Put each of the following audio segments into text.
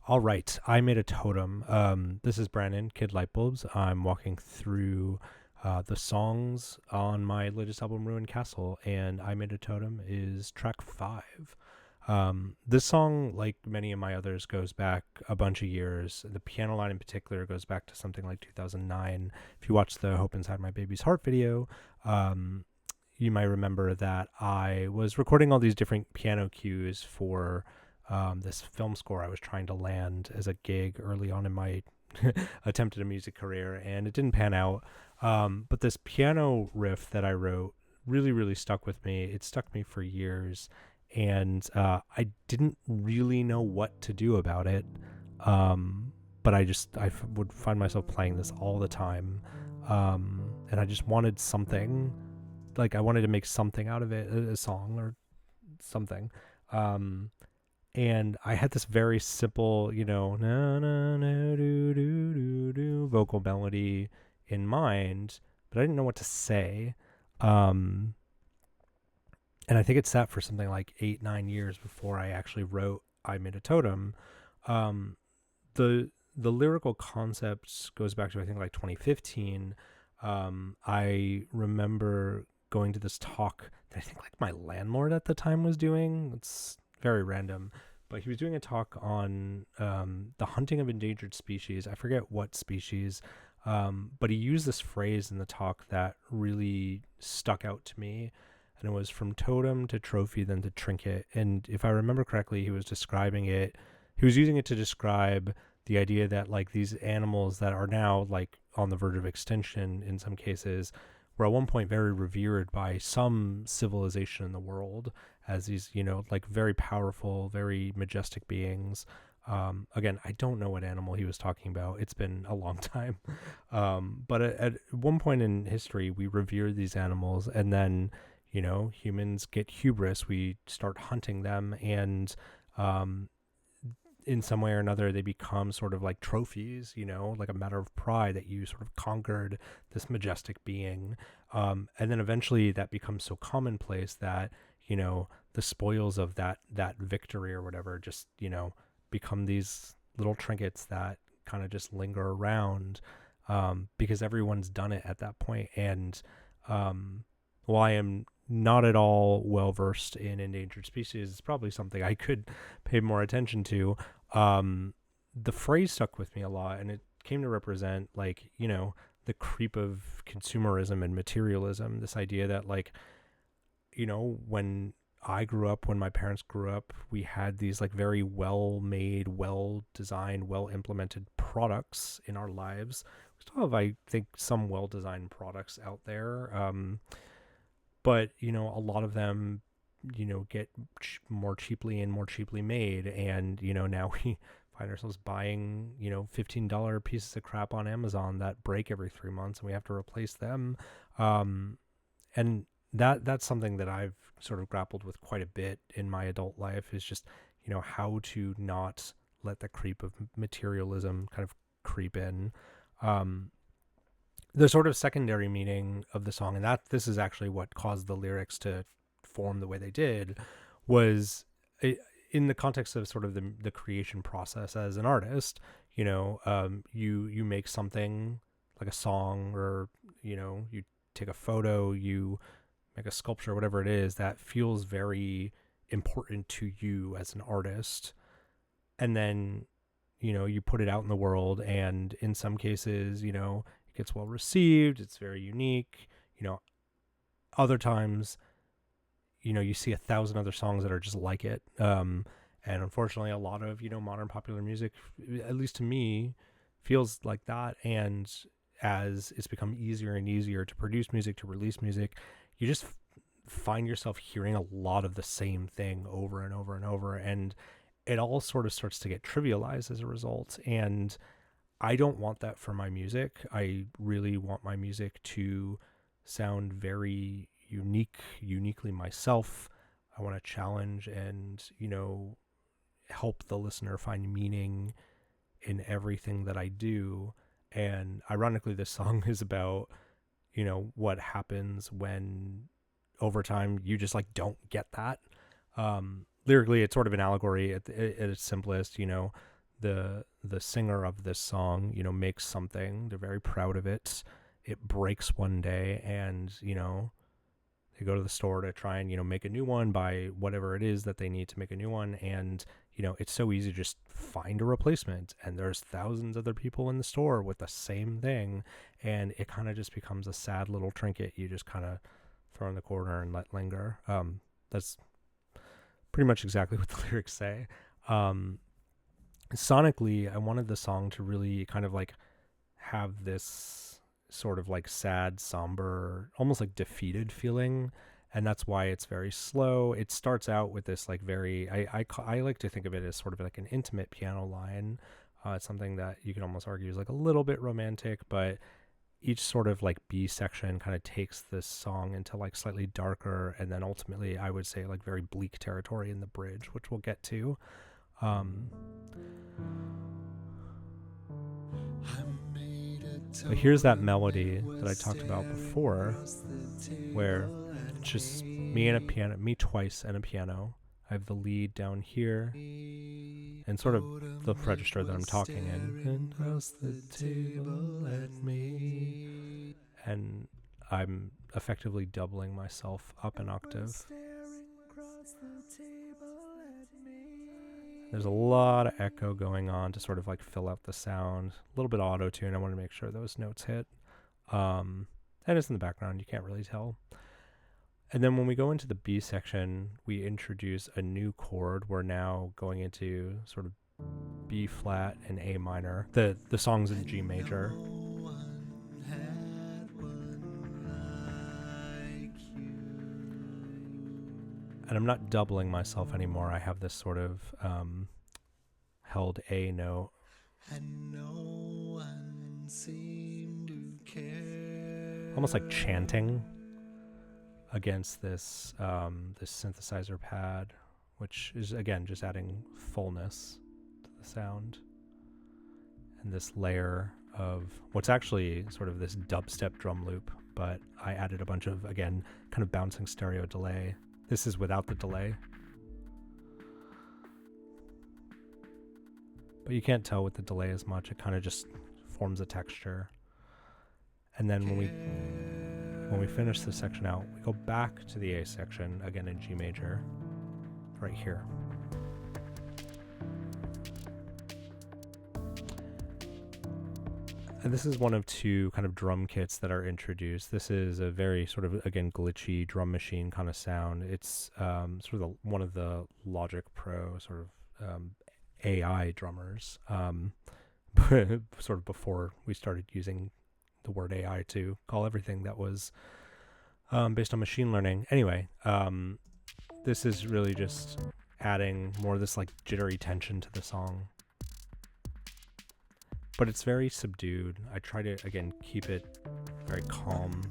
All right, I made a totem. This is Brandon, Kid Lightbulbs. I'm walking through the songs on my latest album, Ruined Castle, and I made a totem is track 5. This song, like many of my others, goes back a bunch of years. The piano line in particular goes back to something like 2009. If you watch the Hope Inside My Baby's Heart video, you might remember that I was recording all these different piano cues for this film score I was trying to land as a gig early on in my attempt at a music career, and it didn't pan out. But this piano riff that I wrote really, really stuck with me. It stuck me for years, and I didn't really know what to do about it. But would find myself playing this all the time, and I just wanted something. Like I wanted to make something out of it, a song or something. And I had this very simple, na na na do do do do vocal melody in mind, but I didn't know what to say. Um, and I think it sat for something like 8-9 years before I actually wrote "I Made a Totem." Um, the lyrical concept goes back to I think like 2015. I remember going to this talk that I think like my landlord at the time was doing. It's very random, but he was doing a talk on the hunting of endangered species. I forget what species, but he used this phrase in the talk that really stuck out to me. And it was from totem to trophy, then to trinket. And if I remember correctly, he was using it to describe the idea that like these animals that are now like on the verge of extinction in some cases were at one point very revered by some civilization in the world as these, like very powerful, very majestic beings. Again, I don't know what animal he was talking about. It's been a long time. But at one point in history, we revered these animals, and then, humans get hubris. We start hunting them, and in some way or another, they become sort of like trophies, like a matter of pride that you sort of conquered this majestic being. And then eventually that becomes so commonplace that, the spoils of that victory or whatever just, become these little trinkets that kind of just linger around, because everyone's done it at that point. And while I am not at all well versed in endangered species, it's probably something I could pay more attention to. The phrase stuck with me a lot, and it came to represent like, the creep of consumerism and materialism. This idea that like, when I grew up, when my parents grew up, we had these like very well made, well designed, well implemented products in our lives. We still have, I think, some well designed products out there. But a lot of them get more cheaply and more cheaply made, and now we find ourselves buying $15 pieces of crap on Amazon that break every 3 months, and we have to replace them. And that's something that I've sort of grappled with quite a bit in my adult life, is just how to not let the creep of materialism kind of creep in. The sort of secondary meaning of the song, and that this is actually what caused the lyrics to form the way they did, was in the context of sort of the creation process as an artist. You make something like a song, or you take a photo, you make a sculpture, whatever it is that feels very important to you as an artist, and then you put it out in the world, and in some cases it gets well received, it's very unique. Other times you see 1,000 other songs that are just like it. And unfortunately, a lot of modern popular music, at least to me, feels like that. And as it's become easier and easier to produce music, to release music, you just find yourself hearing a lot of the same thing over and over and over, and it all sort of starts to get trivialized as a result. And I don't want that for my music. I really want my music to sound very uniquely myself. I want to challenge and help the listener find meaning in everything that I do. And ironically, this song is about what happens when over time you just like don't get that. Lyrically, it's sort of an allegory at its simplest. the singer of this song, you know, makes something. They're very proud of it. It breaks one day, and you know, they go to the store to try and, you know, make a new one, buy whatever it is that they need to make a new one, and you know, it's so easy to just find a replacement, and there's thousands of other people in the store with the same thing, and it kind of just becomes a sad little trinket you just kind of throw in the corner and let linger. That's pretty much exactly what the lyrics say. Sonically, I wanted the song to really kind of like have this sort of like sad, somber, almost like defeated feeling, and that's why it's very slow. It starts out with this like very, I like to think of it as sort of like an intimate piano line. It's something that you can almost argue is like a little bit romantic, but each sort of like B section kind of takes this song into like slightly darker, and then ultimately I would say like very bleak territory in the bridge, which we'll get to. But here's that melody that I talked about before, where it's just me and a piano, me twice and a piano. I have the lead down here, and sort of the register that I'm talking in. And across the table at me. And I'm effectively doubling myself up an octave. There's a lot of echo going on to sort of like fill out the sound. A little bit of auto-tune. I want to make sure those notes hit. And it's in the background. You can't really tell. And then when we go into the B section, we introduce a new chord. We're now going into sort of B flat and A minor. The song's in G major. And I'm not doubling myself anymore. I have this sort of held A note. And no one seemed to care. Almost like chanting against this this synthesizer pad, which is again just adding fullness to the sound. And this layer of what's actually sort of this dubstep drum loop, but I added a bunch of, again, kind of bouncing stereo delay. This is without the delay. But you can't tell with the delay as much. It kind of just forms a texture. And then when we finish this section out, we go back to the A section, again in G major, right here. And this is one of two kind of drum kits that are introduced. This is a very sort of, again, glitchy drum machine kind of sound. It's sort of one of the Logic Pro sort of AI drummers, sort of before we started using the word AI to call everything that was based on machine learning. Anyway, this is really just adding more of this like jittery tension to the song. But it's very subdued. I try to, again, keep it very calm.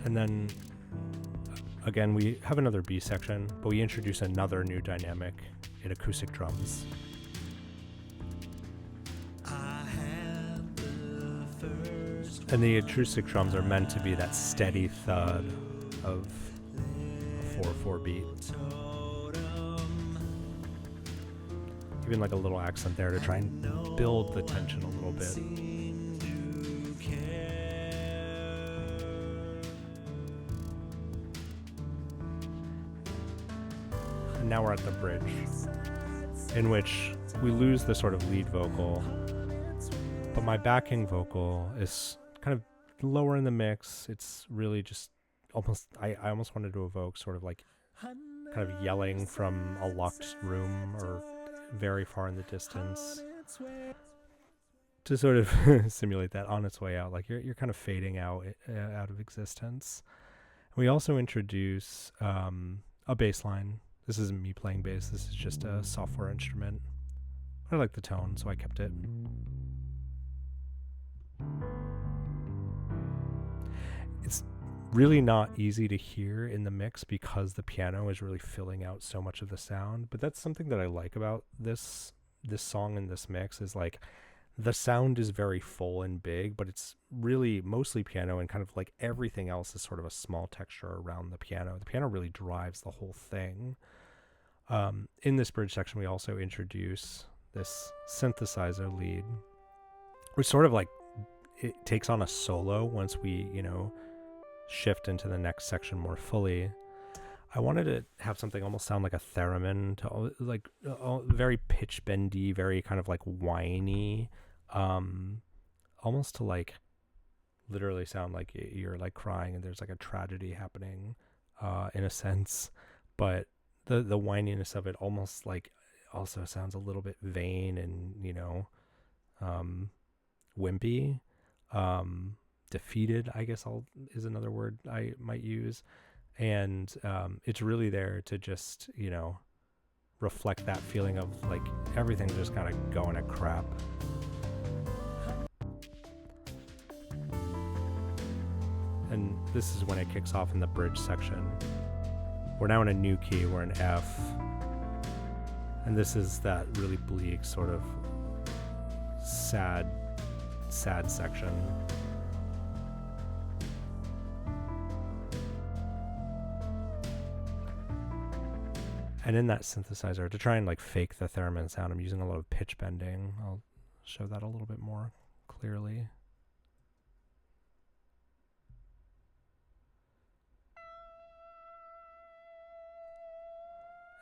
And then, again, we have another B section, but we introduce another new dynamic in acoustic drums. And the acoustic drums are meant to be that steady thud of 4/4 beat. Even like a little accent there to try and build the tension a little bit. And now we're at the bridge, in which we lose the sort of lead vocal, but my backing vocal is kind of lower in the mix. It's really just almost, I almost wanted to evoke sort of like kind of yelling from a locked room or very far in the distance to sort of simulate that on its way out, like you're kind of fading out of existence. We also introduce a bass line. This isn't me playing bass, this is just a software instrument. I like the tone, so I kept it. It's really not easy to hear in the mix because the piano is really filling out so much of the sound, but that's something that I like about this song and this mix is like the sound is very full and big, but it's really mostly piano, and kind of like everything else is sort of a small texture around the piano. The piano really drives the whole thing. In this bridge section, we also introduce this synthesizer lead, which sort of like it takes on a solo once we, shift into the next section more fully. I wanted to have something almost sound like a theremin, to like very pitch bendy, very kind of like whiny, almost to like literally sound like you're like crying and there's like a tragedy happening, in a sense. But the whininess of it almost like also sounds a little bit vain and wimpy, defeated, I guess is another word I might use. And it's really there to just reflect that feeling of like everything's just kind of going to crap. And this is when it kicks off in the bridge section. We're now in a new key, we're in F. And this is that really bleak, sort of sad section. And in that synthesizer, to try and like fake the theremin sound, I'm using a lot of pitch bending. I'll show that a little bit more clearly.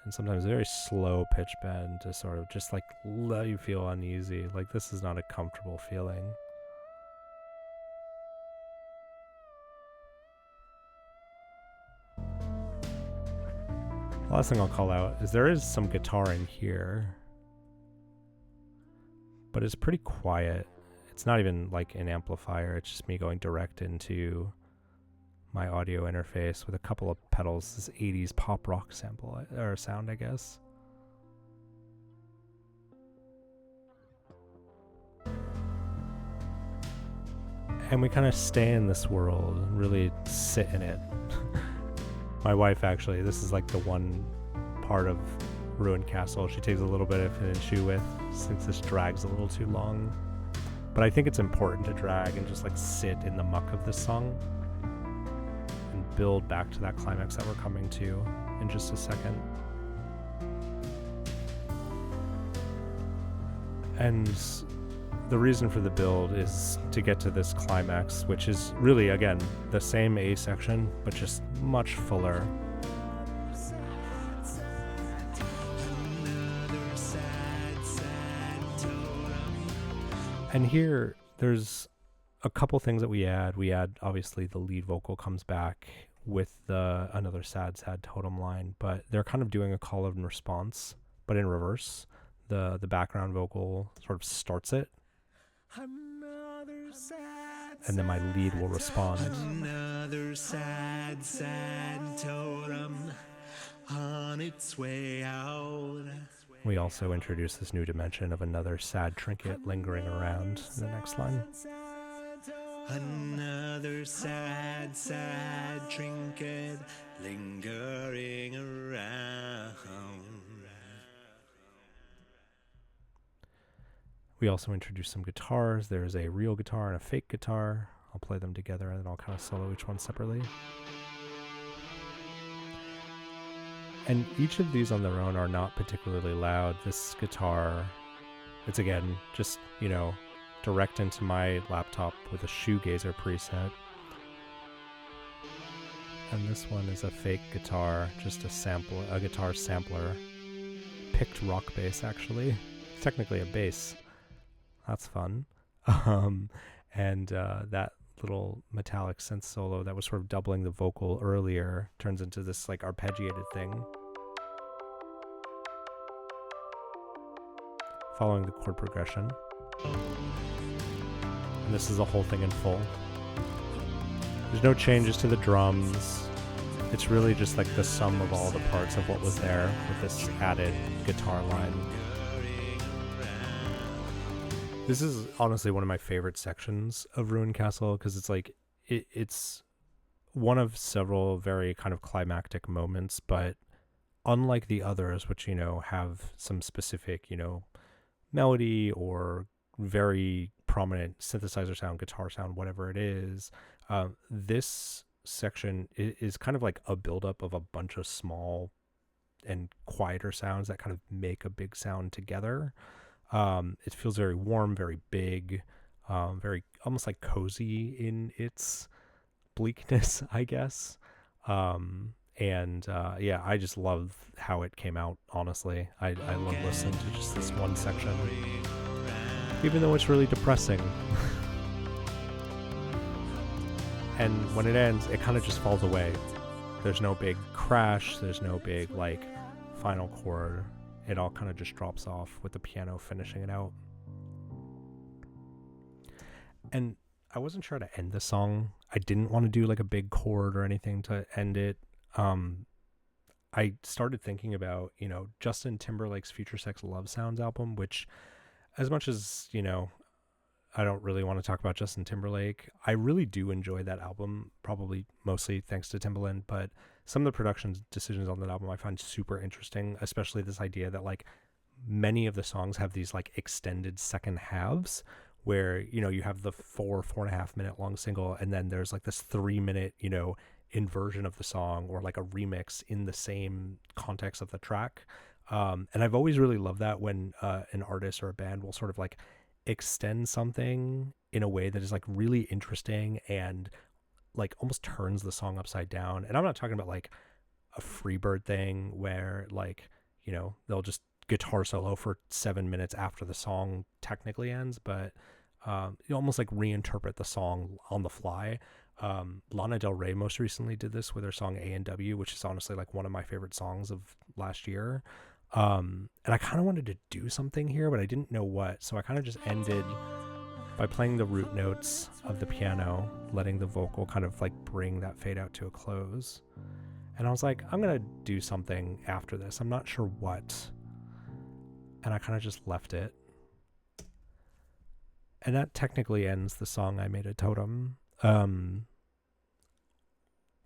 And sometimes very slow pitch bend to sort of just like let you feel uneasy. Like this is not a comfortable feeling. The last thing I'll call out is there is some guitar in here, but it's pretty quiet. It's not even like an amplifier. It's just me going direct into my audio interface with a couple of pedals. This 80s pop rock sample or sound, I guess. And we kind of stay in this world and really sit in it. My wife, actually, this is like the one part of Ruined Castle she takes a little bit of an issue with, since this drags a little too long. But I think it's important to drag and just like sit in the muck of this song and build back to that climax that we're coming to in just a second. And the reason for the build is to get to this climax, which is really, again, the same A section, but just much fuller. And here, there's a couple things that we add. We add, obviously, the lead vocal comes back with another sad totem line, but they're kind of doing a call and response, but in reverse. The background vocal sort of starts it, and then my lead will respond. Another sad totem on its way out. We also introduce this new dimension of another sad trinket lingering around in the next line. Another sad trinket lingering around. We also introduce some guitars. There's a real guitar and a fake guitar. I'll play them together and then I'll kind of solo each one separately. And each of these on their own are not particularly loud. This guitar, it's again, just, direct into my laptop with a shoegazer preset. And this one is a fake guitar, just a guitar sampler. Picked rock bass, actually. It's technically a bass. That's fun. And that little metallic synth solo that was sort of doubling the vocal earlier turns into this like arpeggiated thing. Following the chord progression. And this is the whole thing in full. There's no changes to the drums. It's really just like the sum of all the parts of what was there with this added guitar line. This is honestly one of my favorite sections of Ruined Castle because it's like it's one of several very kind of climactic moments, but unlike the others, which have some specific melody or very prominent synthesizer sound, guitar sound, whatever it is. This section is kind of like a buildup of a bunch of small and quieter sounds that kind of make a big sound together. It feels very warm, very big, very almost like cozy in its bleakness, I guess. Yeah, I just love how it came out, honestly. I love listening to just this one section, even though it's really depressing. And when it ends, it kind of just falls away. There's no big crash, there's no big like final chord. It all kind of just drops off with the piano finishing it out. And I wasn't sure how to end the song. I didn't want to do like a big chord or anything to end it. I started thinking about, Justin Timberlake's Future Sex Love Sounds album, which, as much as, I don't really want to talk about Justin Timberlake, I really do enjoy that album, probably mostly thanks to Timbaland, but some of the production decisions on that album I find super interesting, especially this idea that like many of the songs have these like extended second halves where, you have the 4.5 minute long single, and then there's like this 3 minute, inversion of the song or like a remix in the same context of the track. And I've always really loved that when an artist or a band will sort of like extend something in a way that is like really interesting and like almost turns the song upside down. And I'm not talking about like a Freebird thing where like, they'll just guitar solo for 7 minutes after the song technically ends, but you almost like reinterpret the song on the fly. Lana Del Rey most recently did this with her song A&W, which is honestly like one of my favorite songs of last year. And I kind of wanted to do something here, but I didn't know what. So I kind of just ended by playing the root notes of the piano, letting the vocal kind of like bring that fade out to a close. And I was like, I'm going to do something after this. I'm not sure what. And I kind of just left it. And that technically ends the song I Made a Totem.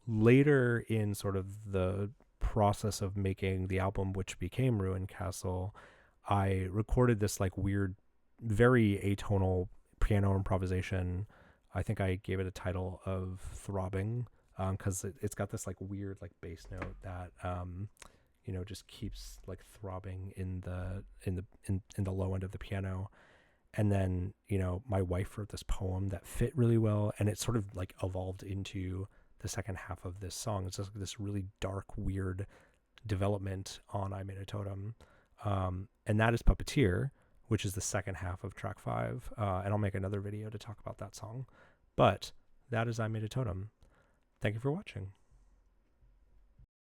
Later in sort of the process of making the album, which became Ruin Castle, I recorded this like weird, very atonal piano improvisation. I think I gave it a title of Throbbing, because it's got this like weird like bass note that just keeps like throbbing in the low end of the piano. And then my wife wrote this poem that fit really well, and it sort of like evolved into the second half of this song. It's just this really dark, weird development on I Made a Totem. And that is Puppeteer, which is the second half of track 5. And I'll make another video to talk about that song. But that is I Made a Totem. Thank you for watching.